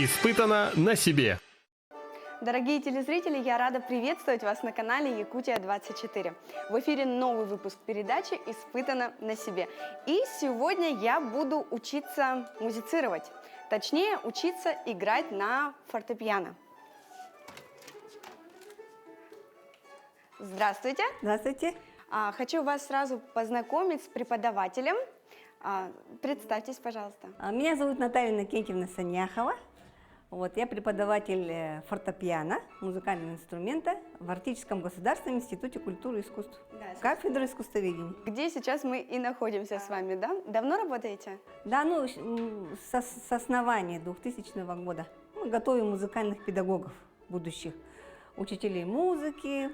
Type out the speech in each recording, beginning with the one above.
Испытано на себе. Дорогие телезрители, я рада приветствовать вас на канале Якутия-24. В эфире новый выпуск передачи «Испытано на себе». И сегодня я буду учиться музицировать, точнее учиться играть на фортепиано. Здравствуйте. Здравствуйте. Хочу вас сразу познакомить с преподавателем. Представьтесь, пожалуйста. Меня зовут Наталья Иннокентьевна Саняхова. Я преподаватель фортепиано, музыкального инструмента в Арктическом государственном институте культуры и искусств. Да, Кафедра искусствоведения. Где сейчас мы и находимся с вами, да? Давно работаете? Да, с основания 2000 года. Мы готовим музыкальных педагогов будущих, учителей музыки,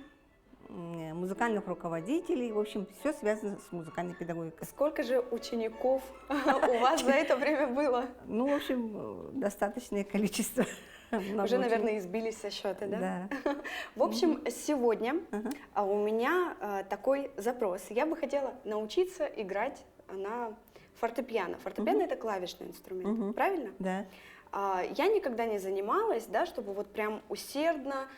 музыкальных руководителей, в общем, все связано с музыкальной педагогикой. Сколько же учеников у вас за это время было? В общем, достаточное количество. Уже, наверное, избились со счета, да? Да. В общем, сегодня у меня такой запрос. Я бы хотела научиться играть на фортепиано. Фортепиано – это клавишный инструмент, правильно? Да. Я никогда не занималась, да, чтобы вот прям усердно,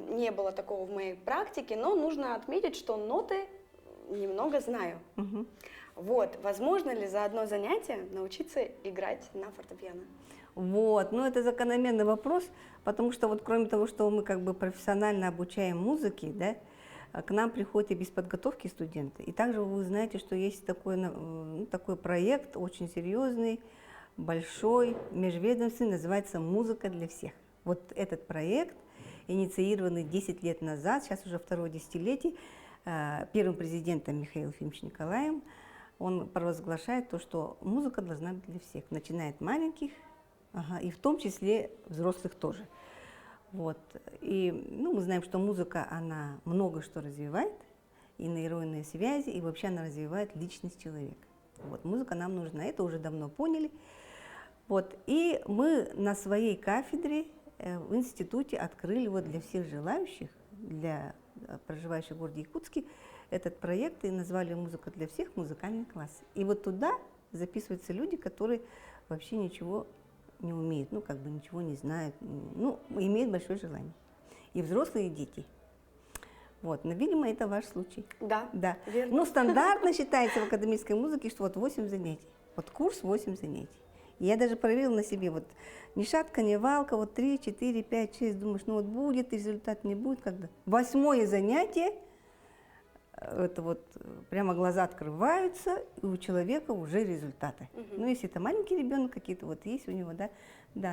не было такого в моей практике, но нужно отметить, что ноты немного знаю. Возможно ли за одно занятие научиться играть на фортепиано? Это закономерный вопрос, потому что кроме того, что мы профессионально обучаем музыке, да, к нам приходят и без подготовки студенты. И также вы знаете, что есть такой проект очень серьезный, большой, межведомственный, называется «Музыка для всех». Этот проект, инициированный 10 лет назад, сейчас уже второе десятилетие, первым президентом Михаилом Ефимовичем Николаем, он провозглашает то, что музыка должна быть для всех, начиная от маленьких, и в том числе взрослых тоже. И мы знаем, что музыка, она много что развивает, и нейронные связи, и вообще она развивает личность человека. Музыка нам нужна, это уже давно поняли. И мы на своей кафедре в институте открыли для всех желающих, для проживающих в городе Якутске, этот проект и назвали «Музыка для всех. Музыкальный класс». И туда записываются люди, которые вообще ничего не умеют, ничего не знают, имеют большое желание. И взрослые, и дети. Но, видимо, это ваш случай. Да, да. Верно. Стандартно считается в академической музыке, что 8 занятий. Курс 8 занятий. И я даже проверила на себе, ни шатка, ни валка, 3, 4, 5, 6, думаешь, будет, результат не будет, когда. 8-е занятие, это прямо глаза открываются, и у человека уже результаты. Если это маленький ребенок, какие-то есть у него, да,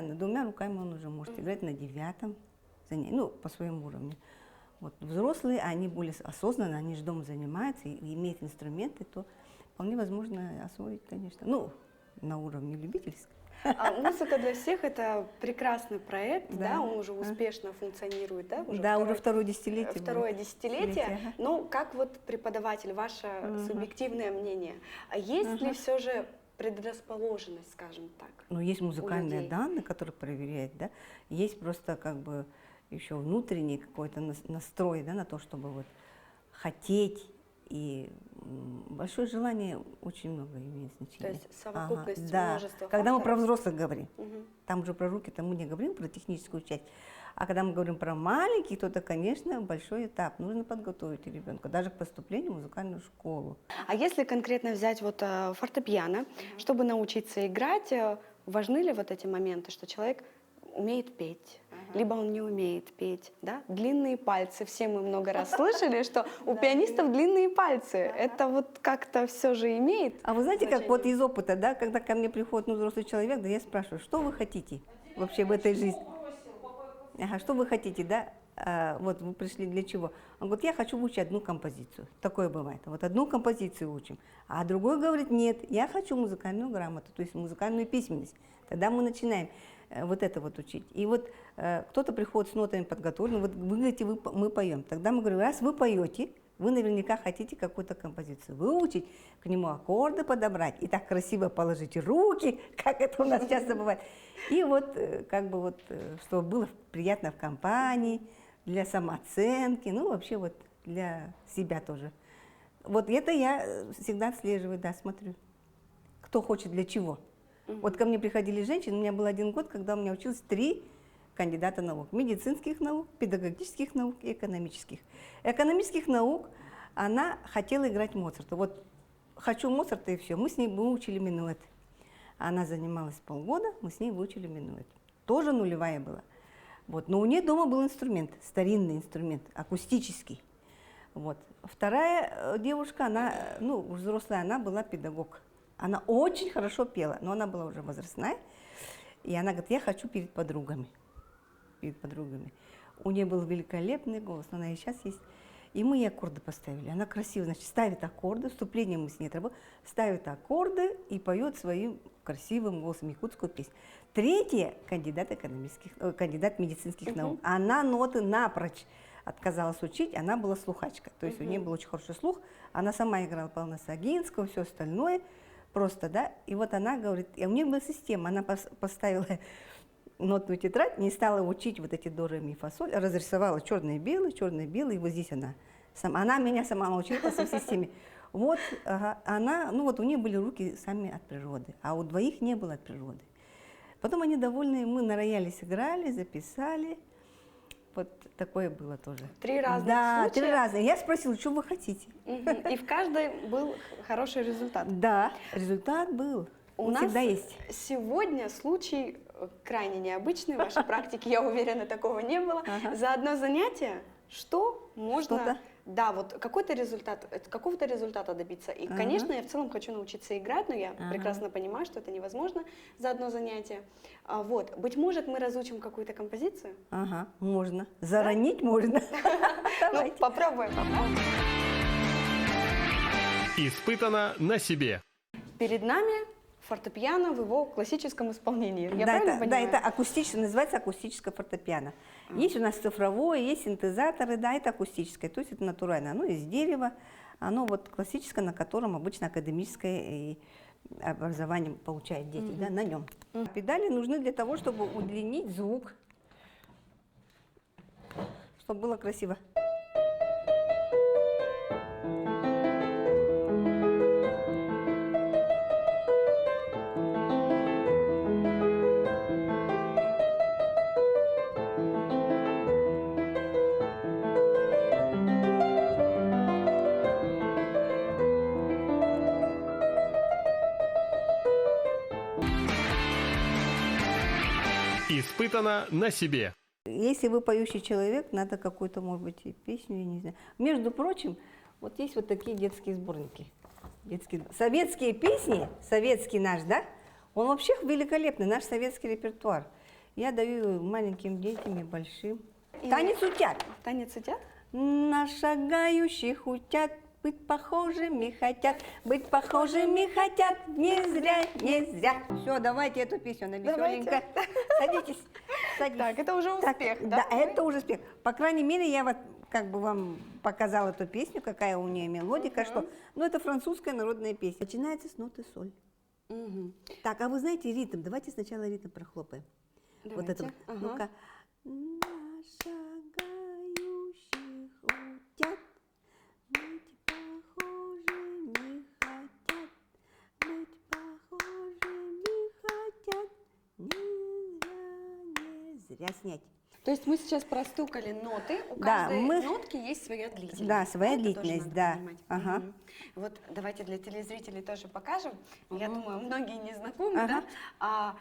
на 2 руками он уже может играть на 9-м занятии, по своему уровню. Взрослые, они более осознанно, они же дома занимаются и имеют инструменты, то вполне возможно освоить, конечно, на уровне любительском. «Музыка для всех» – это прекрасный проект, да, он уже успешно функционирует, да? Уже второе десятилетие. Второе десятилетие. Как преподаватель, ваше субъективное мнение, есть ли все же предрасположенность, скажем так? Есть музыкальные данные, которые проверяют, да, есть просто еще внутренний какой-то настрой, да, на то, чтобы хотеть, и большое желание очень много имеет значения. То есть совокупность множества Когда мы факторов. про взрослых говорим, там уже про руки, мы не говорим про техническую часть, а когда мы говорим про маленьких, то это, конечно, большой этап. Нужно подготовить ребенка даже к поступлению в музыкальную школу. А если конкретно взять фортепиано, чтобы научиться играть, важны ли эти моменты, что человек умеет петь, либо он не умеет петь, да? Длинные пальцы, все мы много раз слышали, что у пианистов длинные пальцы. Это как-то все же имеет. А вы знаете, как из опыта, да, когда ко мне приходит взрослый человек, да, я спрашиваю, что вы хотите вообще в этой жизни? Что вы хотите, да? Вы пришли для чего? Он говорит, я хочу выучить одну композицию. Такое бывает. Одну композицию учим. А другой говорит, нет, я хочу музыкальную грамоту, то есть музыкальную письменность. Тогда мы начинаем это учить. И кто-то приходит с нотами подготовленными, вы говорите, мы поем. Тогда мы говорим, раз вы поете, вы наверняка хотите какую-то композицию выучить, к нему аккорды подобрать и так красиво положить руки, как это у нас часто бывает. И чтобы было приятно в компании, для самооценки, вообще для себя тоже. Это я всегда отслеживаю, да, смотрю, кто хочет для чего. Вот ко мне приходили женщины, у меня был 1 год, когда у меня училось 3 кандидата наук. Медицинских наук, педагогических наук и экономических. Экономических наук она хотела играть Моцарта. Вот хочу Моцарта и все. Мы с ней выучили минуэт. Она занималась полгода, мы с ней выучили минуэт. Тоже нулевая была. Вот. Но у нее дома был инструмент, старинный инструмент, акустический. Вот. Вторая девушка, она, ну, взрослая, она была педагог. Она очень хорошо пела, но она была уже возрастная. И она говорит, я хочу перед подругами. Перед подругами. У нее был великолепный голос, но она и сейчас есть. И мы ей аккорды поставили. Она красиво, значит, ставит аккорды, вступление мы с ней работаем, ставит аккорды и поет своим красивым голосом якутскую песню. Третья кандидат кандидат медицинских наук. Она ноты напрочь отказалась учить, она была слухачка. То есть у нее был очень хороший слух. Она сама играла Полносагинского, все остальное. Просто, да. И вот она говорит, и у нее была система, она поставила нотную тетрадь, не стала учить вот эти до, ре, ми, фа, соль, разрисовала черные, белые, и вот здесь она меня сама научила по своей системе. Вот она, ну вот у нее были руки сами от природы, а у двоих не было от природы. Потом они довольны, мы на рояле сыграли, записали, вот такое было тоже. 3 разных Да, случая. 3 разных. Я спросила, что вы хотите? И в каждой был хороший результат. Да, результат был. У Он нас всегда есть. сегодня случай крайне необычный. В вашей практике, я уверена, такого не было. За одно занятие что можно... Что-то. Да, вот какой-то результат, какого-то результата добиться. И, конечно, я в целом хочу научиться играть, но я прекрасно понимаю, что это невозможно за одно занятие. Вот, быть может, мы разучим какую-то композицию? Ага, можно. Заронить можно. Ну, попробуем. Испытано на себе. Перед нами фортепиано в его классическом исполнении. Я Да, правильно это, да, понимаю? это акустическое, называется акустическое фортепиано. Есть у нас цифровое, есть синтезаторы, да, это акустическое, то есть это натуральное. Оно из дерева, оно вот классическое, на котором обычно академическое образование получают дети, да, на нем. Педали нужны для того, чтобы удлинить звук, чтобы было красиво. Испытано на себе. Если вы поющий человек, надо какую-то, может быть, и песню, я не знаю. Между прочим, вот есть вот такие детские сборники. Советские песни, советский наш, да? Он вообще великолепный, наш советский репертуар. Я даю маленьким детям и большим. Танец утят. Танец утят? На шагающих утят быть похожими хотят, не зря, не зря. Все, давайте эту песню, она веселенькая. Садитесь, садитесь. Так, это уже успех, да? Да, это уже успех. По крайней мере, я вот как бы вам показала эту песню, какая у нее мелодика, что. Ну, это французская народная песня. Начинается с ноты соль. Так, а вы знаете ритм? Давайте сначала ритм прохлопаем. Вот это. Ага. Ну-ка. На шагающих утят быть похожими хотят, не зря снять. То есть мы сейчас простукали ноты, у Да, каждой мы- нотки есть своя длительность. Да, своя Это тоже длительность, надо да. понимать. Ага. Вот давайте для телезрителей тоже покажем. Я думаю, многие не знакомы, Ага. да?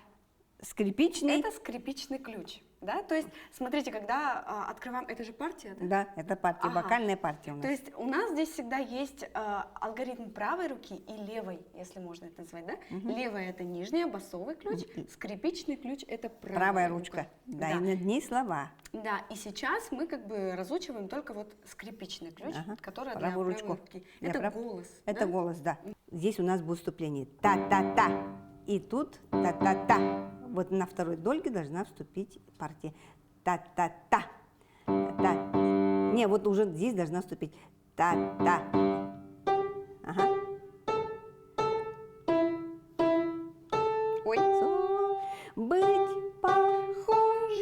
Скрипичный. Это скрипичный ключ, да? То есть, смотрите, когда открываем, это же партия, да? Да, это партия, Ага. вокальная партия у нас. То есть у нас здесь всегда есть алгоритм правой руки и левой, если можно это назвать, да? Левая это нижняя, басовый ключ, скрипичный ключ это Правая ручка. Да, и над ней слова. Да, и сейчас мы как бы разучиваем только вот скрипичный ключ, Ага. который для Правую правой ручку. руки. Я Это прав- голос. Это да? голос, да. Здесь у нас будет вступление та-та-та. И тут та-та-та. Вот на второй дольге должна вступить партия. Та-та-та. Та. Не, вот уже здесь должна вступить та-та. Ага. Ой. Быть похожими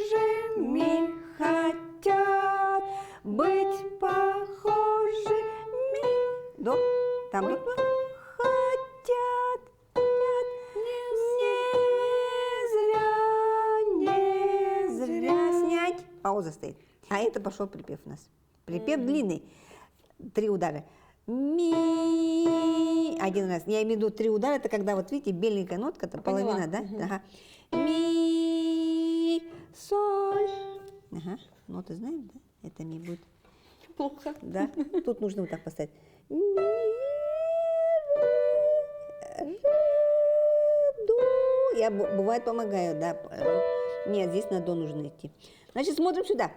хотят, быть похожими. До. Там до. Хотят, не пауза стоит. А это пошел припев у нас. Припев длинный. 3 удара. Ми. Один раз. Я имею в виду 3 удара, это когда, вот видите, беленькая нотка, это половина, да? Ага. Ми, соль. Ага. Ноты знаем, да? Это ми будет. Плохо. Да. Тут нужно вот так поставить. Ми, ре, до. Я бывает помогаю, да. Нет, здесь на до нужно идти. Значит, смотрим сюда.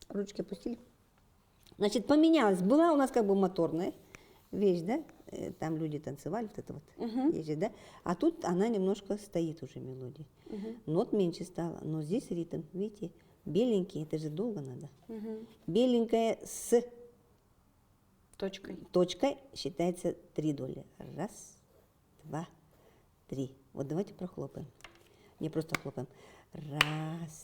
Ручки опустили. Значит, поменялась. Была у нас как бы моторная вещь, да? Там люди танцевали, вот это вот. Есть же, да? А тут она немножко стоит уже, мелодия. Нот меньше стало, но здесь ритм, видите? Беленький, это же долго надо. Беленькая с точкой считается 3 доли. 1, 2, 3. Вот давайте прохлопаем. Не просто хлопаем. 1,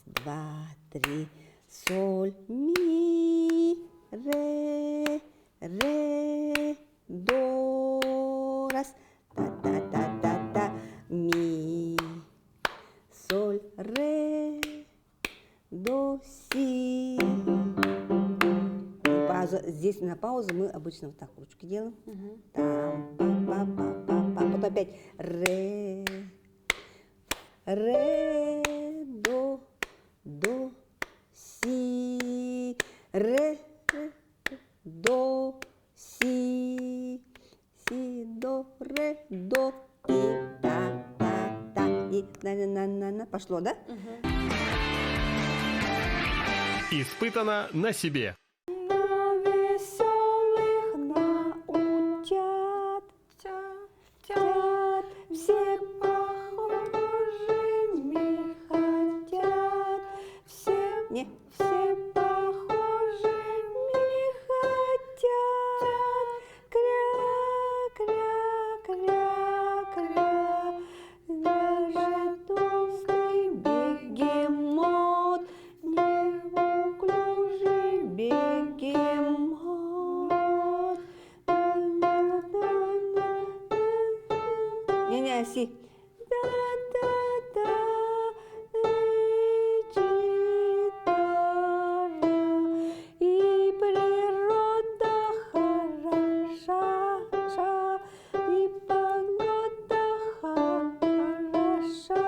2, 3. Соль, ми, ре, до. Раз. Та-та-та-та-та. Ми, соль, ре, до, си. Здесь на паузу мы обычно вот так ручки делаем. Там, па-па-па-па-па. Потом опять ре, до, си, ре, до, си, до, ре, до, и та, и на. Пошло, да? Испытано на себе. На веселых научат, все похожими хотят, все похожими хотят, кря, даже толстый бегемот, неуклюжий бегемот. Не, оси. Да-да-да, гитара, и природа хороша, и погода хороша.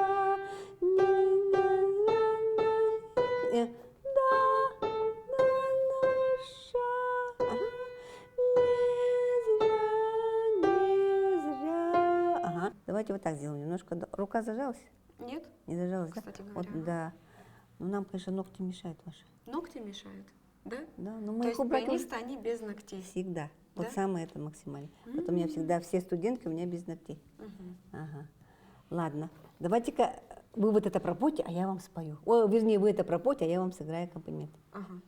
Ага. Давайте вот так сделаем. Немножко рука зажалась? Нет? Не зажалась, Кстати да? говоря. Вот, да. Ну, нам, конечно, ногти мешают ваши. Ногти мешают, да? Да, но мы То их есть убрать пианисты, они без ногтей. всегда. Вот Да? самое это максимально. Потом я всегда, все студентки у меня без ногтей. Ага. Ладно, давайте-ка вы вот это пропойте, а я вам спою. Ой, вернее, вы это пропойте, а я вам сыграю аккомпанемент. Ага.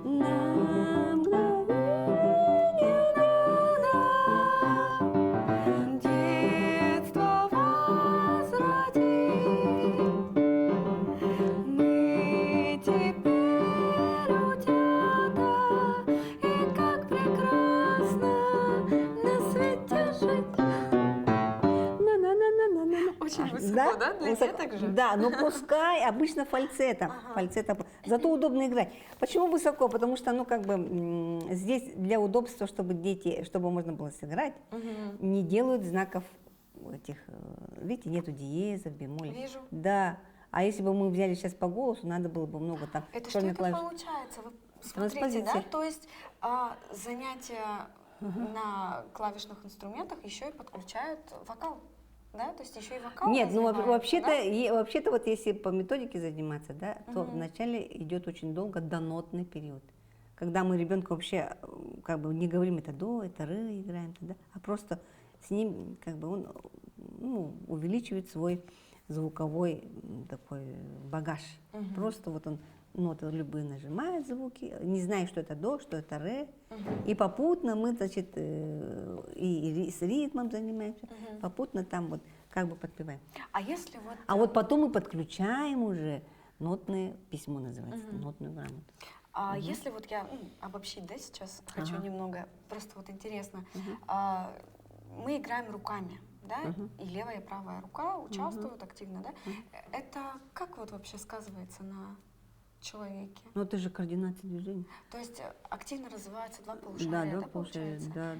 На мгновение надо Детство возврати, мы теперь утята, и как прекрасно на свете жить. на-на-на-на-на-на. Очень высоко, да? Для Высоко. деток же? Да, но пускай обычно фальцетом. Фальцетом. Зато удобно играть. Почему высоко? Потому что, ну, как бы здесь для удобства, чтобы дети, чтобы можно было сыграть, не делают знаков этих, видите, нету диезов, бемолей. Вижу. Да. А если бы мы взяли сейчас по голосу, надо было бы много там. Это что черных это клавиш. получается? Вы смотрите, да? Транспозиция. То есть занятия на клавишных инструментах еще и подключают вокал, да? То есть еще и вокал Нет, ну развивается, вообще-то, да? вообще-то вот если по методике заниматься, да, то вначале идет очень долго донотный период. Когда мы ребенку вообще как бы не говорим это до, это ре играем, да, а просто с ним как бы он увеличивает свой звуковой такой багаж. Просто вот он ноты любые нажимает звуки, не зная, что это до, что это ре. И попутно мы, значит, и с ритмом занимаемся, попутно там вот как бы подпеваем. А если вот... А вот потом мы подключаем уже нотное письмо, называется, нотную грамоту. А если вот я обобщить, да, сейчас хочу немного, просто вот интересно. Мы играем руками, да, и левая и правая рука участвуют активно, да. Это как вот вообще сказывается на человеке? Ну, это же координация движений. То есть активно развиваются два Да, полушария, да, да, получается? да.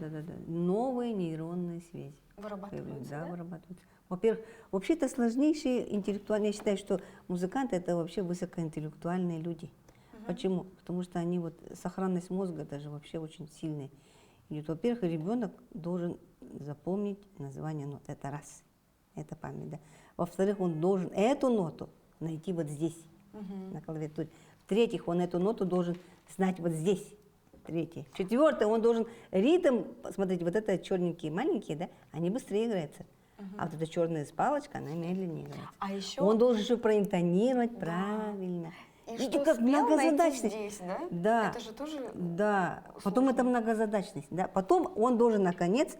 Новые нейронные связи. Вырабатываются, Да, да? вырабатываются. Во-первых, вообще это сложнейшие интеллектуальные. Я считаю, что музыканты это вообще высокоинтеллектуальные люди. Почему? Потому что они вот сохранность мозга даже вообще очень сильная. идет. Во-первых, ребенок должен запомнить название нот. Это раз. Это память, да. Во-вторых, он должен эту ноту найти вот здесь, на клавиатуре. В-третьих, он эту ноту должен знать вот здесь. Третье. Четвертое, он должен ритм, смотрите, вот это черненькие, маленькие, да, они быстрее играются. А вот эта черная палочка, она медленнее играется. А еще Он должен еще проинтонировать правильно. И Видите, что как спел, найти многозадачность. здесь, да? Да. Это же тоже Да. Потом сложно. это многозадачность. Да. Потом он должен, наконец,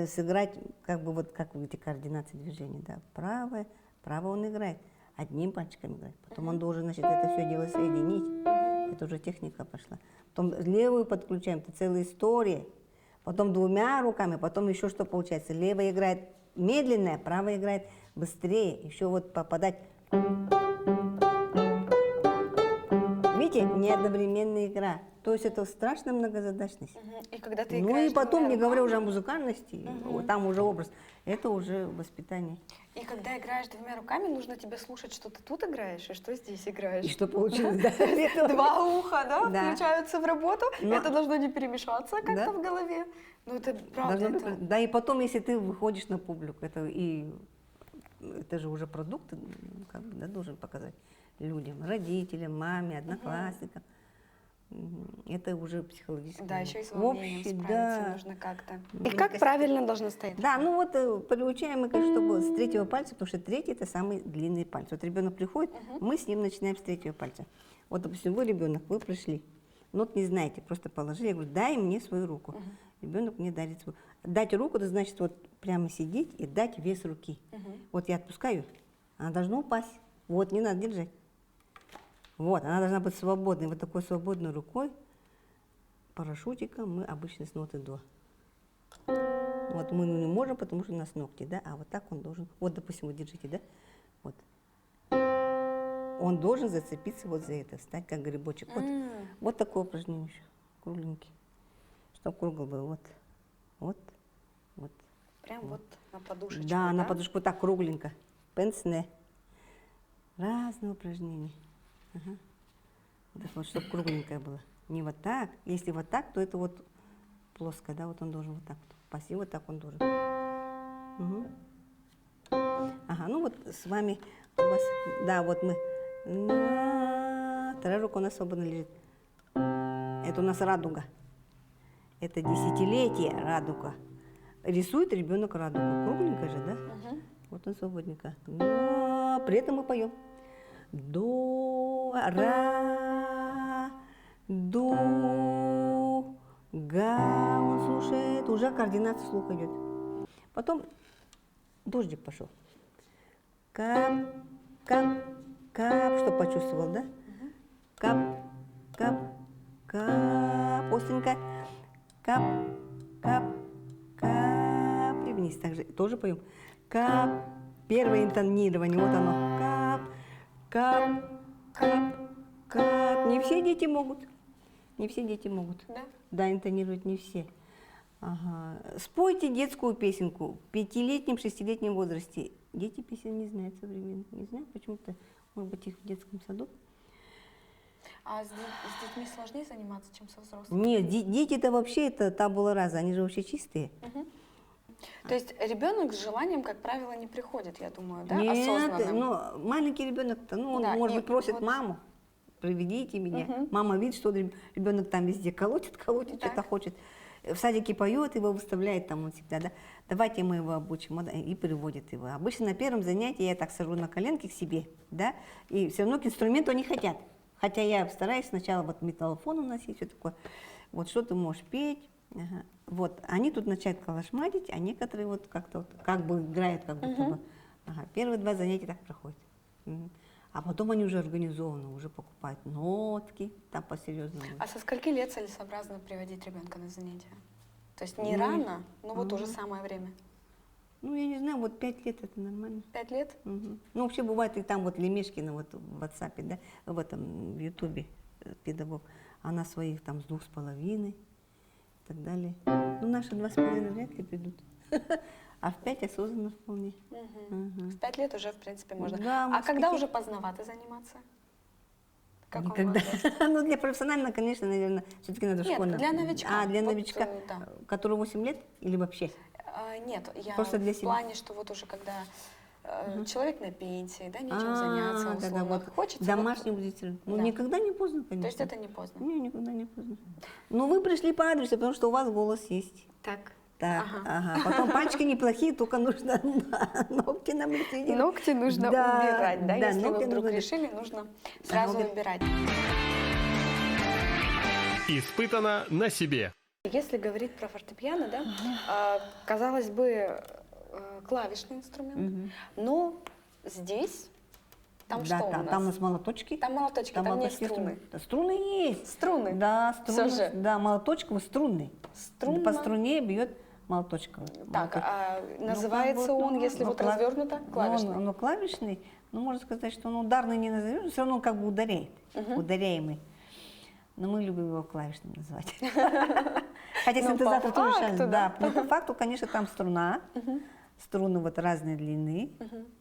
сыграть, как бы вот, как вы видите, координация движения. Да. Правое он играет. Одним пальчиком играет. Потом он должен, значит, это все дело соединить. Это уже техника пошла. Потом левую подключаем, это целая история. Потом двумя руками, потом еще что получается. Левая играет медленно, правая играет быстрее. Еще вот попадать. Видите, не одновременная игра. То есть это страшная многозадачность. И когда ты Ну играешь и потом, двумя не говоря уже о руками, музыкальности, вот там уже образ, это уже воспитание. и когда играешь двумя руками, нужно тебе слушать, что ты тут играешь и что здесь играешь. И что получилось, да? Это- Два уха, да, Да. включаются в работу. Но- Это должно не перемешаться как-то Да. в голове. Ну это правда. Должно быть, это- да, и потом, если ты выходишь на публику, это же уже продукт, как бы, да, должен показать людям, родителям, маме, одноклассникам. Это уже психологически. Да, еще и с волнением общее, справиться да. нужно как-то. Ну, И как правильно должно стоять? Да, ну вот приучаем мы, конечно, чтобы с третьего пальца, потому что третий это самый длинный палец. Вот ребенок приходит, мы с ним начинаем с третьего пальца. Вот, допустим, вы ребенок, вы пришли, нот не знаете, просто положили, я говорю, дай мне свою руку. Ребенок мне дарит свою. Дать руку, это значит вот прямо сидеть и дать вес руки. Вот я отпускаю, она должна упасть. Вот, не надо держать. Вот, она должна быть свободной. Вот такой свободной рукой, парашютиком мы обычно с ноты до. Вот мы не можем, потому что у нас ногти, да, а вот так он должен. Вот, допустим, вот держите, да, вот. Он должен зацепиться вот за это, встать как грибочек. Вот, вот такое упражнение еще, кругленький, чтобы круглый был, вот, вот, вот. Прям вот на подушечку. Да, на подушку так кругленько, пенсне. Разные упражнения. Ага. Так вот, чтобы кругленькое было. Не вот так. Если вот так, то это вот плоско, да, вот он должен вот так вот упасть, и вот так он должен. Мгм. Ага, ну вот с вами у вас, да, вот мы. Вторая рука у нас свободно лежит. Это у нас радуга. Это десятилетие радуга. Рисует ребенок радугу. Кругленькая же, да? Вот он свободненько. Но при этом мы поем. До, ра, до, га. Он слушает. Уже координация слуха идет. Потом дождик пошел. Кап, кап, кап. Что почувствовал, да? Кап, кап, кап. Остренько. Кап, кап, кап. И вниз также. Тоже поем. Кап. Первое интонирование. Вот оно. Кап, кап, кап, кап. Не все дети могут. Не все дети могут. Да? Да, интонировать не все. Ага. Спойте детскую песенку в 5-летнем, 6-летнем возрасте. Дети песен не знают современных. Не знаю, почему-то. Может быть, их в детском саду. А с детьми сложнее заниматься, чем со взрослыми? Нет, дети-то вообще это табула раса, они же вообще чистые. То есть ребенок с желанием, как правило, не приходит, я думаю, да, Нет, осознанным? но маленький ребенок-то, ну, он, Да, может и быть, просит вот- маму, приведите меня. Мама видит, что ребенок там везде колотит, Так. что-то хочет. В садике поет, его выставляет там он всегда, да. Давайте мы его обучим, и приводит его. Обычно на первом занятии я так сажу на коленки к себе, да, и все равно к инструменту они хотят. Хотя я стараюсь сначала вот металлофон у нас есть, все такое, вот что ты можешь петь. Ага. Вот, они тут начинают калашматить, а некоторые вот как-то вот, как бы играют, как будто бы. Ага, первые 2 занятия так проходят. А потом они уже организованно, уже покупают нотки, там по-серьезному. А со скольки лет целесообразно приводить ребенка на занятия? То есть не рано, но вот уже самое время. Ну, я не знаю, вот 5 лет это нормально. 5 лет? Мгм. Ну, вообще бывает и там вот Лемешкина вот в WhatsApp, да, в этом в Ютубе педагог, она своих там с 2,5 и так далее. Ну, наши 2,5 вряд ли придут. А в 5 осознанно вполне. Мгм. В 5 лет уже, в принципе, можно. Да, А может, когда пяти- уже поздновато заниматься? В каком Никогда. возрасте? Ну, для профессионального, конечно, наверное, все-таки надо Нет, школьно. для новичка. А, для Вот, новичка, да. который 8 лет или вообще? Нет, я Просто для в себя. плане, что вот уже когда человек на пенсии, да, нечем А, заняться, да-да, условно, вот хочется домашний аудитор. Ну, да. никогда не поздно, конечно. То есть это не поздно? Не, никогда не поздно. Но вы пришли по адресу, потому что у вас голос есть. Так. Так, Ага. ага. Потом пальчики неплохие, только нужно ногти нам лечить. Ногти нужно Да, убирать, да? да, Если вы ногти вдруг нужно- решили, нужно сразу убирать. убирать. Испытано на себе. Если говорить про фортепиано, да, казалось бы, клавишный инструмент, но здесь, там Да, что у там, нас? там у нас молоточки. Там молоточки, там, не молоточки, струны. Да, струны есть. Струны? Да, струны. Всё же. Да, молоточковый струнный. Струнно. По струне бьет молоточковый. Так, а Ну, называется как бы, он, ну, если ну, вот клав- развернуто, клавишный? Ну, клавишный, ну, можно сказать, что он ударный не назовем, все равно он как бы ударяет, ударяемый. Но мы любим его клавишным называть. Хотя Ну, синтезатор по тоже факту, сейчас, да. да. Но по факту, конечно, там струна, струны вот разной длины.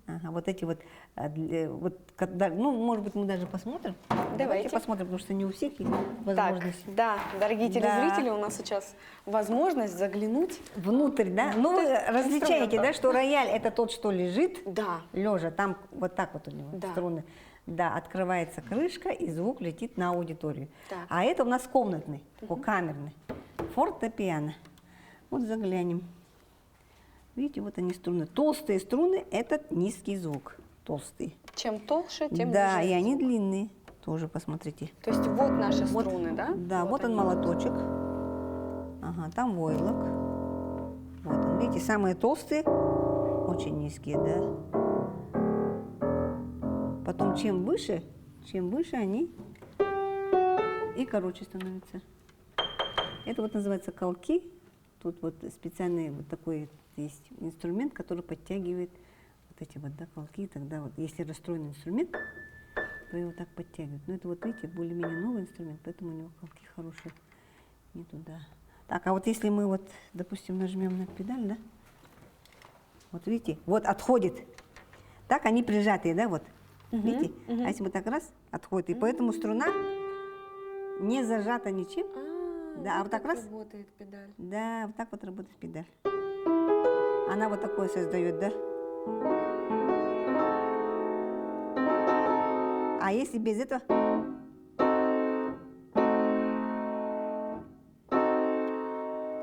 Ага, вот эти вот, вот, ну, может быть, мы даже посмотрим. Давайте. Посмотрим, потому что не у всех есть Так, возможность. да, дорогие Да. телезрители, у нас сейчас возможность заглянуть. Внутрь, да? Ну, вы различаете, инструмента. да, что рояль это тот, что лежит, Да. лежа, там вот так вот у него Да. струны. Да, открывается крышка, и звук летит на аудиторию. Так. А это у нас комнатный, такой камерный. Фортепиано. Вот заглянем. Видите, вот они струны. Толстые струны – это низкий звук. Толстые. Чем толще, тем Да, ниже и они звук. длинные. Тоже посмотрите. То есть вот наши Вот, струны, да? Да, вот он они. молоточек. Ага, там войлок. Вот он, видите, самые толстые, очень низкие, да. Потом чем выше они и короче становятся. Это вот называется колки. Тут вот специальный вот такой есть инструмент, который подтягивает вот эти вот, да, колки. И тогда вот, если расстроенный инструмент, то его так подтягивают. Но это вот, видите, более-менее новый инструмент, поэтому у него колки хорошие. Не туда. Так, а вот если мы вот, допустим, нажмем на педаль, да? Вот видите, вот отходит. Так, они прижатые, да, вот. Видите? А если мы так раз, отходит. И поэтому струна не зажата ничем. Да, а вот так раз. Работает педаль. Да, вот так вот работает педаль. Она вот такое создает, да? А если без этого?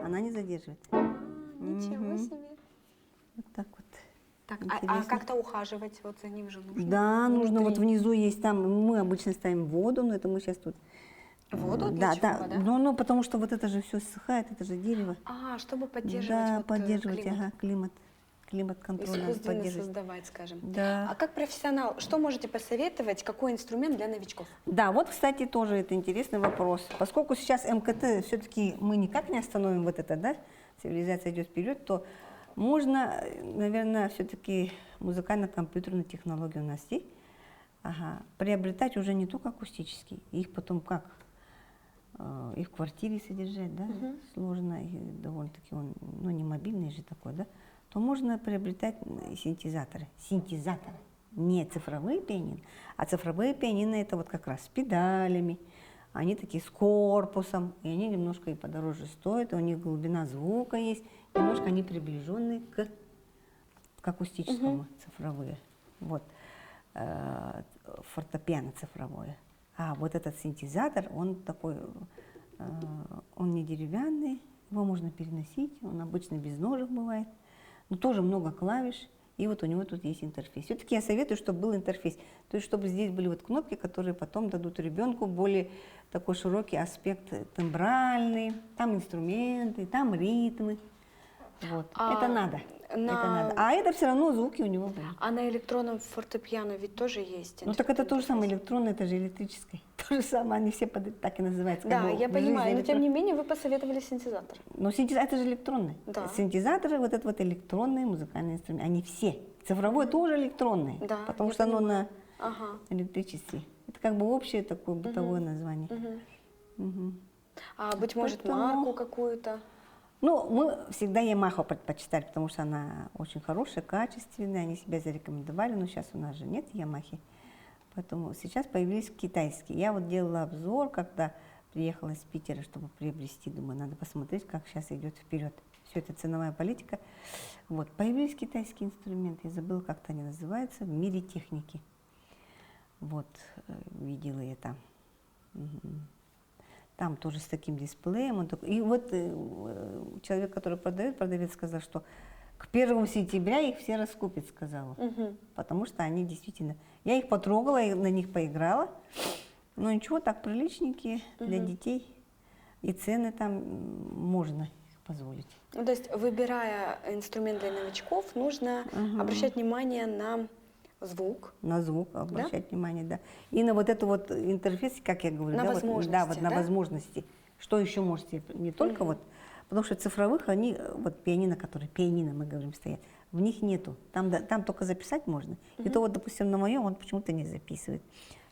Она не задерживает. Ничего себе. Вот так вот. Так, а Интересно. как-то ухаживать вот за ним же нужно? Да, нужно. Вот Внутри. внизу есть там, мы обычно ставим воду, но это мы сейчас тут. Воду для Да, чего, да. да? Ну, потому что вот это же все ссыхает, это же дерево. Чтобы поддерживать Да, вот, поддерживать, климат. ага, климат. Климат-контроль надо Искусственно поддерживать. создавать, скажем. Да. А как профессионал, что можете посоветовать, какой инструмент для новичков? Да, вот, кстати, тоже это интересный вопрос. Поскольку сейчас МКТ все-таки мы никак не остановим вот это, да, цивилизация идет вперед, то можно, наверное, все-таки музыкально-компьютерные технологии у нас есть, приобретать уже не только акустические, их потом как? И в квартире содержать, да, сложно, и довольно-таки он, ну, не мобильный же такой, да, то можно приобретать синтезаторы, не цифровые пианино, а цифровые пианино это вот как раз с педалями, они такие с корпусом, и они немножко и подороже стоят, у них глубина звука есть, немножко они приближенные к акустическому, цифровые, вот, фортепиано цифровое. А вот этот синтезатор, он такой, он не деревянный, его можно переносить, он обычно без ножек бывает, но тоже много клавиш, и вот у него тут есть интерфейс. Все-таки я советую, чтобы был интерфейс, то есть чтобы здесь были вот кнопки, которые потом дадут ребенку более такой широкий аспект тембральный, там инструменты, там ритмы. Вот. А Это надо. Это на- надо. А это все равно звуки у него были. А на электронном фортепиано ведь тоже есть. Ну так это то же самое, интерфейс. электронное, это же электрическое. То же самое, они все так и называются. Да, как бы я в жизни понимаю, но тем не электрон- менее вы посоветовали синтезатор. Но синтезатор это же электронный. Да. Синтезаторы, вот это вот электронные музыкальные инструменты, они все. Цифровое тоже электронное, Да, потому я что оно понимаю. на Ага. электричестве. Это как бы общее такое бытовое название. Мгм. А быть может, Поэтому- марку какую-то? Ну, мы всегда Ямаху предпочитали, потому что она очень хорошая, качественная, они себя зарекомендовали, но сейчас у нас же нет Ямахи. Поэтому сейчас появились китайские. Я вот делала обзор, когда приехала из Питера, чтобы приобрести, думаю, надо посмотреть, как сейчас идет вперед. Все это ценовая политика. Вот, появились китайские инструменты, я забыла, как-то они называются, в мире техники. Вот, видела я там. Мгм. Там тоже с таким дисплеем. И вот человек, который продает, продавец сказал, что к 1 сентября их все раскупят, сказала. Потому что они действительно... Я их потрогала, и на них поиграла. Но ничего, так приличненькие для детей. И цены там можно их позволить. Ну, то есть, выбирая инструмент для новичков, нужно обращать внимание на звук. На звук обращать внимание, да. И на вот эту вот интерфейс, как я говорю, На да, вот, возможности, да, вот на да? возможности. Что еще можете, не только вот, потому что цифровых, они, вот пианино, которые, пианино, мы говорим, стоят, в них нету. Там, там только записать можно. И то вот, допустим, на моем он почему-то не записывает.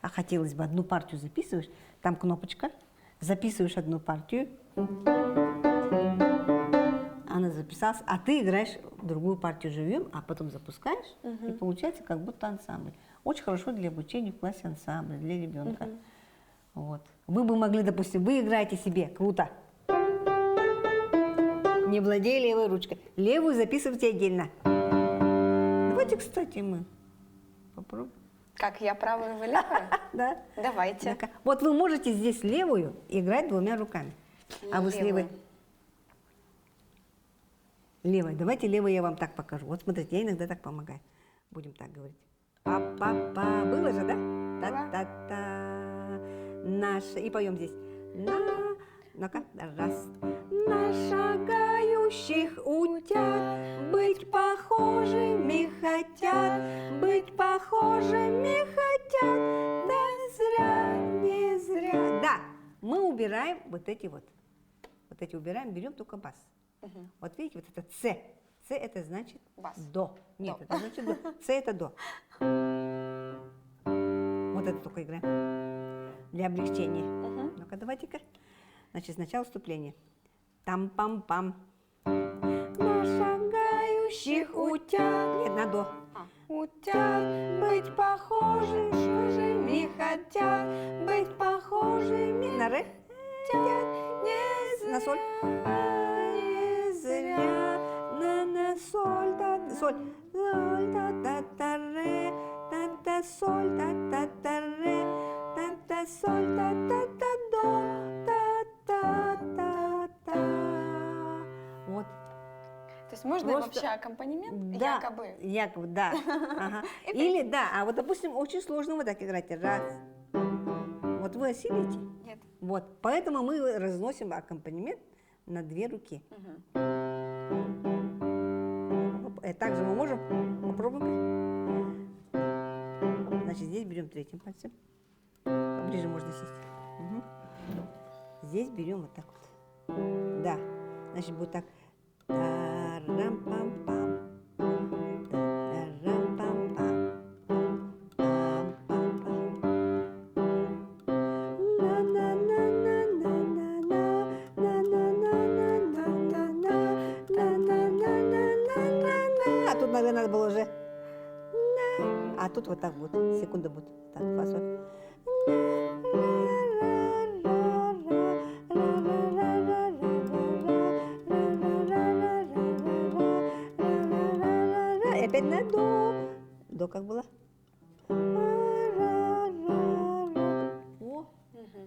А хотелось бы, одну партию записываешь, там кнопочка, записываешь одну партию, она записалась, а ты играешь другую партию живьем, а потом запускаешь, и получается как будто ансамбль. Очень хорошо для обучения в классе ансамбля, для ребенка. Вот. Вы бы могли, допустим, вы играете себе, круто, не владея левой ручкой, левую записывайте отдельно. Давайте, кстати, мы попробуем. Как я правую, вы левую? Да. Давайте. Вот вы можете здесь левую играть двумя руками, а вы с левой. Левую. Левой. Давайте левой я вам так покажу. Вот смотрите, я иногда так помогаю. Будем так говорить. Па-па-па. Было же, да? Та-та-та. Наша. И поем здесь. Ну-ка. Раз. На шагающих утят быть похожими хотят, быть похожими хотят. Да зря, не зря. Да, мы убираем вот эти вот. Вот эти убираем, берем только бас. Вот видите, вот это С. С это значит Бас. до. Нет, До. это значит до. С это до. Вот это только играем. Для облегчения. Ну-ка, давайте-ка. Значит, сначала вступление. Там-пам-пам. На шагающих утят. Нет, на до. Утят быть похожими хотят, быть похожими. На ре. На соль. Не зря. На соль. Соль. Соль. Та-та ре. Та-та соль. Та-та ре. Та-та соль. Та-та до. Та-та-та-та. Вот. То есть можно Просто- вообще аккомпанемент Да, якобы? якобы, да. Ага. Или, да, а вот, допустим, очень сложно вот так играть. Раз. Вот вы осилите? Нет. Вот, поэтому мы разносим аккомпанемент на две руки. Также мы можем, попробуем. Значит, здесь берем третьим пальцем. Ближе можно сесть. Мгм. Здесь берем вот так вот. Да, значит, будет так. Тарам-пам-пам. Тарам-пам-пам. А тут, наверное, надо было уже. А тут вот так будет. Секунда будет. Так, фасоль. И опять на до. До как было? О.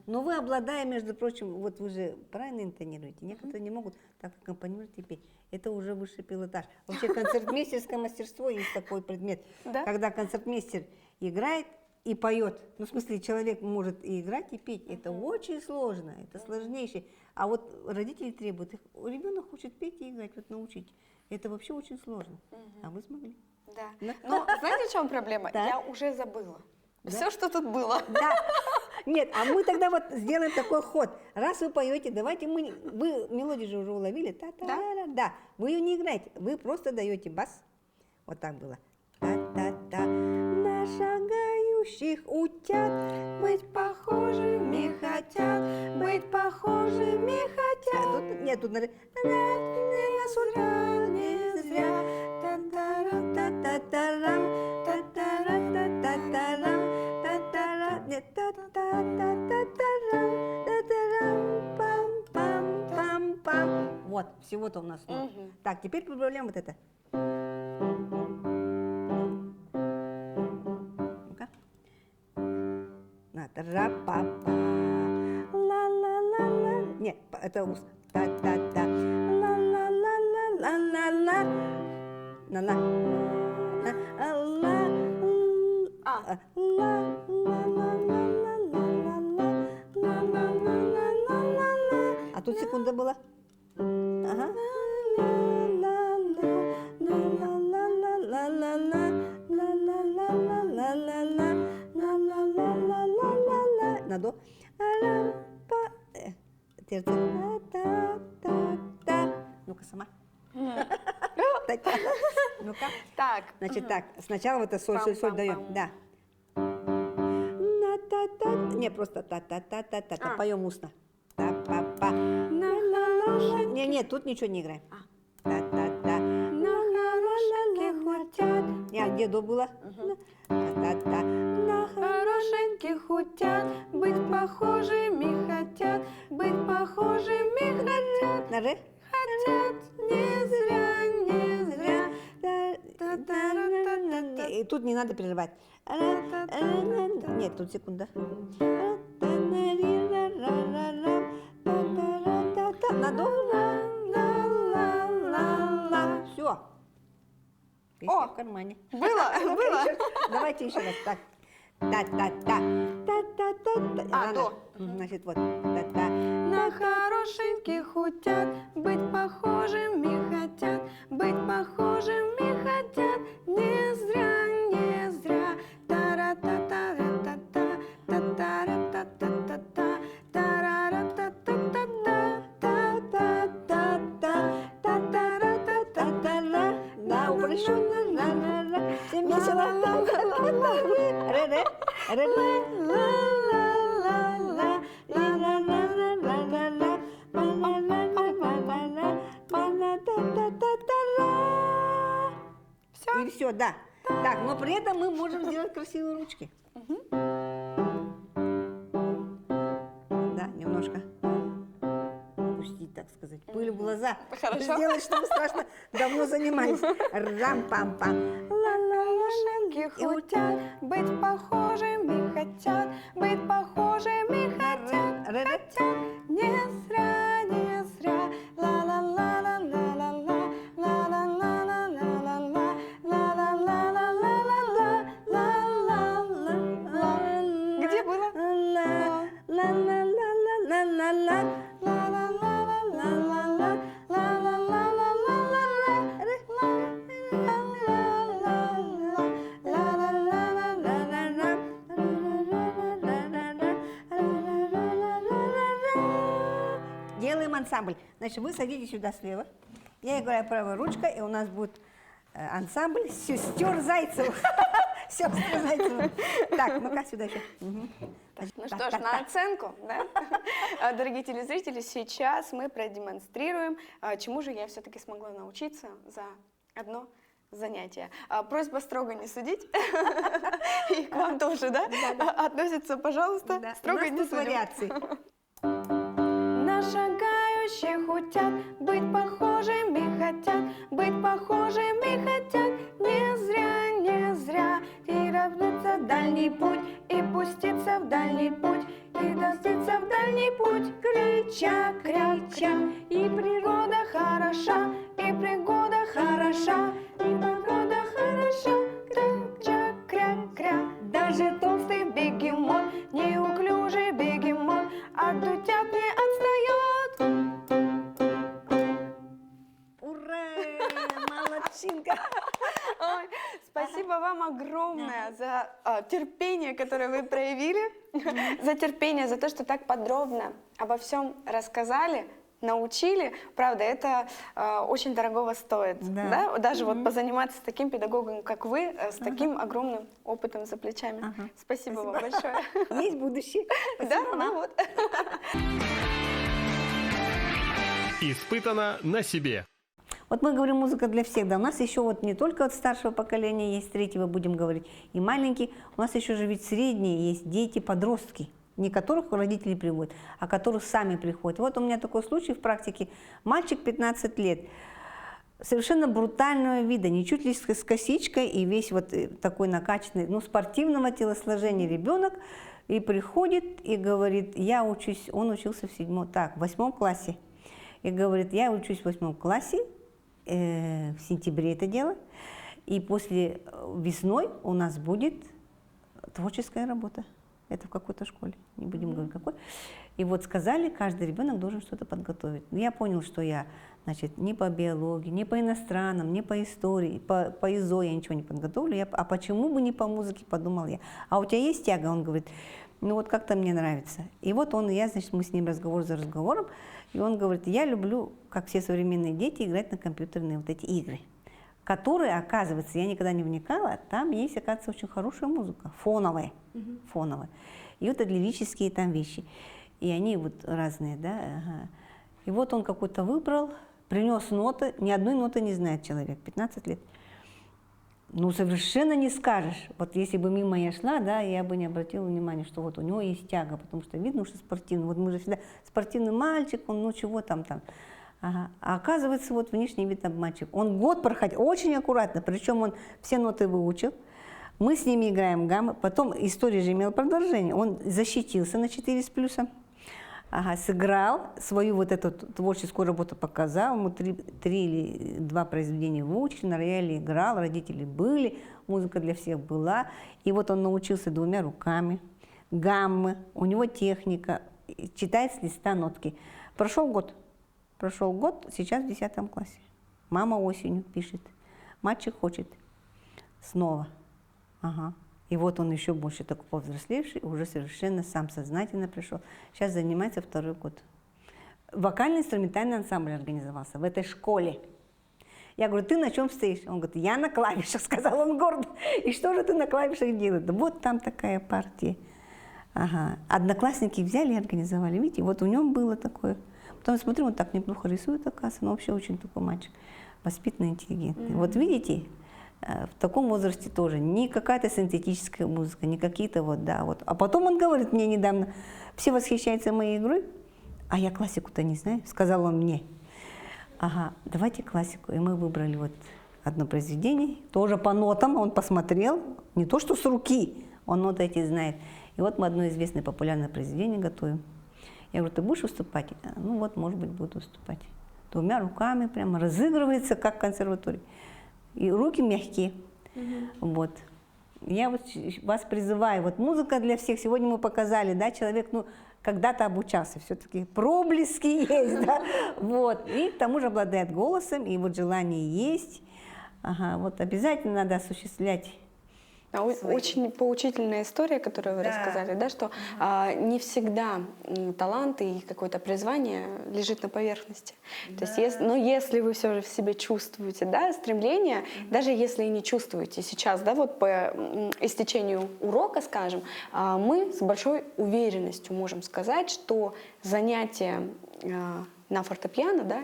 Но вы, обладая, между прочим, вот вы же правильно интонируете, некоторые не могут так аккомпанировать и петь. Это уже высший пилотаж. Вообще концертмейстерское мастерство есть такой предмет. Да? Когда концертмейстер играет, и поет. Ну, в смысле, человек может и играть, и петь. Это очень сложно, это сложнейшее. А вот родители требуют, ребенок хочет петь и играть, вот научить. Это вообще очень сложно. А вы смогли. Да. Да. Но знаете, в чем проблема? Да. Я уже забыла. Да. Все, что тут было. Да. Нет, а мы тогда вот сделаем такой ход. Раз вы поете, давайте вы мелодию же уже уловили, та-та-ра-ра. Да, вы ее не играете, вы просто даете бас. Вот так было. Та-та-та. На шагающих утят быть похожими хотят, быть похожими хотят. Тут, нет, тут надо. Не зря, не зря. Та-та-ра-та-та-та-рам, та-та-ра-та-та-та-рам. Нет, та-та-та-та-та-рам, та-та-рам, пам-пам-пам-пам. Вот, всего-то у нас. Так, теперь поправляем вот это. Ну-ка. Ра-па-па. Ла-ла-ла-ла. Нет, это ус. Та-та-та. Ла-ла-ла-ла-ла-ла-ла. На-на. А тут секунда была. Ага. На до. Ну-ка сама. Ну-ка. Так. Значит так, сначала вот это соль, соль, соль даем. Да. Не, просто та-та-та-та-та-та. Поем устно. Та-па-па. Не, тут ничего не играем. Та-та-та. На хорошеньких утят. Не, где до было? Та-та-та. На хорошеньких утят. Быть похожими хотят. Быть похожими хотят. На ре? Хотят не зря, не зря. И тут не надо перерывать. Нет, тут секунда. На до. Все. Песня в кармане. Было? Было? Давайте еще раз. Так. Та-та-та. Та-та-та. А, до. Значит, вот. Та-та. На хорошеньких утят. Быть похожими хотят. Быть похожими хотят. Не зря, не зря. Та-ра-та-та-ра-та-та. Та-та-ра-та-та-та-та. Та-ра-ра-та-та-та-та. Та-та-та-та. Та-та-ра-та-та-та-ра. Да, упрощенно. Ра-ра-ра. Всем весело. Ре-ре. Ре-ре. И все, да. Так, но при этом мы можем сделать красивые ручки. Да, немножко пустить, так сказать, пыль в глаза. Хорошо. Сделать, чтобы страшно давно занимались. Рам-пам-пам. Хорошеньких утят. Быть похожими хотят. Быть похожими хотят. Хотят не зря, не зря. Ла-ла-ла-ла-ла-ла-ла. Ла-ла-ла-ла-ла-ла-ла. Ла-ла-ла-ла-ла-ла-ла-ла. Где было? Ла-ла-ла-ла-ла-ла-ла. Делаем ансамбль. Значит, вы садитесь сюда слева. Я играю правой ручкой, и у нас будет ансамбль сестер Зайцевых. Сестры Зайцевых. Так, ну-ка сюда еще. Ну что ж, на оценку, да? Дорогие телезрители, сейчас мы продемонстрируем, чему же я все-таки смогла научиться за одно занятие. Просьба строго не судить. И к вам тоже, да? Относится, пожалуйста, строго не судим. вариации. На шагающих утят. Быть похожими хотят. Быть похожими хотят. Не зря, не зря. И равниться дальний путь. И пуститься в дальний путь. И доститься в дальний путь. Крича, крича. И природа хороша. И пригода хороша. И погода хороша. Крича, кря, кря. Даже толстый Ленка. Ой, спасибо вам огромное за терпение, которое вы проявили, за терпение, за то, что так подробно обо всем рассказали, научили. Правда, это очень дорогого стоит. Да. Да? Даже вот позаниматься с таким педагогом, как вы, с таким огромным опытом за плечами. Спасибо вам большое. Есть будущее. Да, Спасибо вам. ну вот. Испытано на себе. Вот мы говорим музыка для всех, да, у нас еще вот не только от старшего поколения есть, третьего будем говорить, и маленькие, у нас еще же ведь средние есть дети, подростки, не которых родители приводят, а которых сами приходят. Вот у меня такой случай в практике, мальчик 15 лет, совершенно брутального вида, ничуть ли с косичкой и весь вот такой накачанный, ну, спортивного телосложения ребенок, и приходит и говорит, я учусь, он учился в 8 классе, и говорит, я учусь в 8 классе, в сентябре это дело, и после весной у нас будет творческая работа. Это в какой-то школе, не будем говорить какой. И вот сказали, каждый ребенок должен что-то подготовить. Я понял, что я, значит, ни по биологии, ни по иностранным, ни по истории, по ИЗО я ничего не подготовлю. А почему бы не по музыке, подумал я. А у тебя есть тяга? Он говорит, ну вот как-то мне нравится. И вот он и я, значит, мы с ним разговор за разговором, и он говорит, я люблю, как все современные дети, играть на компьютерные вот эти игры, которые, оказывается, я никогда не вникала, там есть, оказывается, очень хорошая музыка, фоновая, фоновая. И вот это лирические там вещи. И они вот разные, да. Ага. И вот он какой-то выбрал, принес ноты, ни одной ноты не знает человек, 15 лет. Ну, совершенно не скажешь. Вот если бы мимо я шла, да, я бы не обратила внимания, что вот у него есть тяга, потому что видно, что спортивный. Вот мы же всегда спортивный мальчик, он, ну, чего там. Ага. А оказывается, вот внешний вид обманчив. Он год проходил очень аккуратно, причем он все ноты выучил. Мы с ними играем гаммы, потом история же имела продолжение. Он защитился на 4 с плюсом. Ага, сыграл, свою вот эту творческую работу показал, ему 3 или 2 произведения выучили, на рояле играл, родители были, музыка для всех была. И вот он научился 2 руками, гаммы, у него техника, читает с листа нотки. Прошел год, сейчас в 10 классе. Мама осенью пишет, мальчик хочет снова. Ага. И вот он еще больше такой повзрослевший, уже совершенно сам сознательно пришел. Сейчас занимается 2-й год. Вокально-инструментальный ансамбль организовался в этой школе. Я говорю, ты на чем стоишь? Он говорит, я на клавишах, сказал он гордо. И что же ты на клавишах делаешь? Да вот там такая партия. Ага. Одноклассники взяли и организовали. Видите, вот у него было такое. Потом смотрю, он так неплохо рисует, оказывается, но вообще очень такой мальчик. Воспитанный, интеллигентный. Вот видите? В таком возрасте тоже не какая-то синтетическая музыка, не какие-то вот, да, вот. А потом он говорит мне недавно, все восхищаются моей игрой, а я классику-то не знаю, сказал он мне. Ага, давайте классику. И мы выбрали вот одно произведение, тоже по нотам, он посмотрел, не то что с руки, он ноты эти знает. И вот мы одно известное популярное произведение готовим. Я говорю, ты будешь выступать? Ну вот, может быть, буду выступать. 2 руками прямо разыгрывается, как в консерватории. И руки мягкие. Вот. Я вот вас призываю, вот музыка для всех, сегодня мы показали, да, человек, ну, когда-то обучался, все-таки проблески есть, да, вот, и к тому же обладает голосом, и вот желание есть, ага, вот обязательно надо осуществлять. Очень поучительная история, которую вы рассказали, да, что не всегда талант и какое-то призвание лежит на поверхности. То есть, если вы все же в себе чувствуете, да, стремление, даже если и не чувствуете сейчас, да, вот по истечению урока, скажем, мы с большой уверенностью можем сказать, что занятие на фортепиано, да,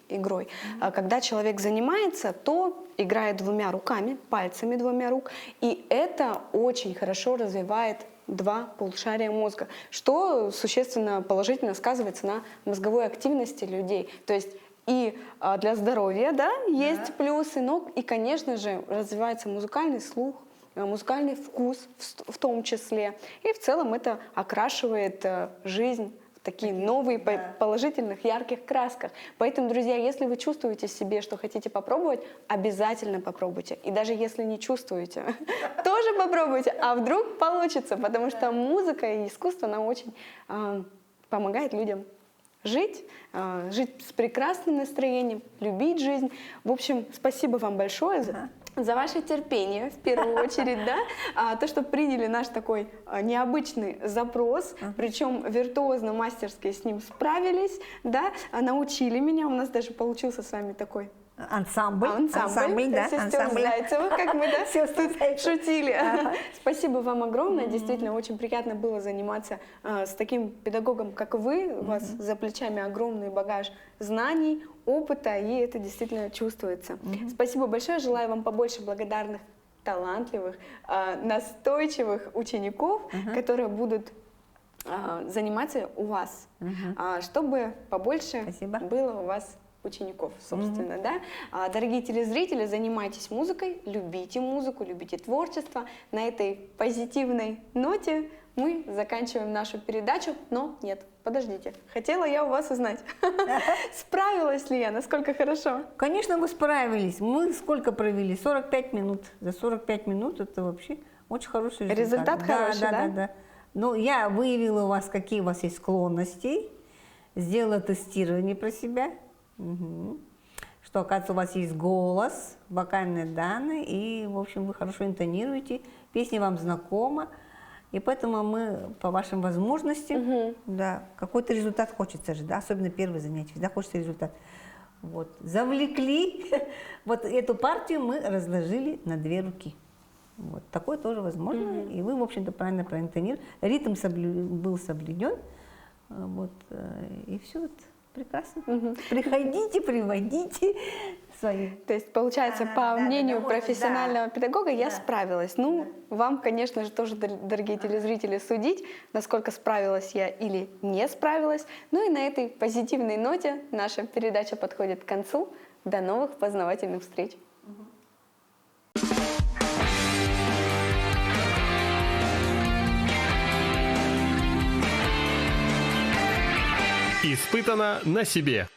игрой, когда человек занимается, то играет 2 руками, пальцами 2 рук, и это очень хорошо развивает 2 полушария мозга, что существенно положительно сказывается на мозговой активности людей. То есть и для здоровья, да, есть плюсы, но и, конечно же, развивается музыкальный слух, музыкальный вкус в том числе, и в целом это окрашивает жизнь такие новые, положительных, ярких красках. Поэтому, друзья, если вы чувствуете в себе, что хотите попробовать, обязательно попробуйте. И даже если не чувствуете, тоже попробуйте, а вдруг получится, потому что музыка и искусство нам очень помогает людям жить, жить с прекрасным настроением, любить жизнь. В общем, спасибо вам большое за ваше терпение, в первую очередь, да, то, что приняли наш такой необычный запрос, причем виртуозно, мастерски с ним справились, да, научили меня, у нас даже получился с вами такой Ансамбль, да, сестер ансамбль. Зайцевых, как мы, да, Сестры Зайцевых. шутили. Спасибо вам огромное, действительно, очень приятно было заниматься с таким педагогом, как вы, у вас за плечами огромный багаж знаний, опыта, и это действительно чувствуется. Спасибо большое, желаю вам побольше благодарных, талантливых, настойчивых учеников, которые будут заниматься у вас, чтобы побольше Спасибо. было у вас учеников, собственно, да. Дорогие телезрители, занимайтесь музыкой, любите творчество. На этой позитивной ноте мы заканчиваем нашу передачу, но нет, подождите, хотела я у вас узнать, справилась ли я, насколько хорошо? Конечно, вы справились. Мы сколько провели? 45 минут. За 45 минут это вообще очень хороший результат. Результат хороший, да? Да. Ну, я выявила у вас, какие у вас есть склонности, сделала тестирование про себя. Что, оказывается, у вас есть голос, вокальные данные, и, в общем, вы хорошо интонируете, песня вам знакома, и поэтому мы, по вашим возможностям, да, какой-то результат хочется же, да, особенно первое занятие, всегда хочется результат. Вот, завлекли, вот эту партию мы разложили на 2 руки. Вот, такое тоже возможно, и вы, в общем-то, правильно проинтонировали, ритм был соблюден, вот, и все вот. Прекрасно. Приходите, приводите свои. То есть, получается, по мнению профессионального педагога, я справилась. Ну, вам, конечно же, тоже, дорогие телезрители, судить, насколько справилась я или не справилась. Ну и на этой позитивной ноте наша передача подходит к концу. До новых познавательных встреч. Испытано на себе.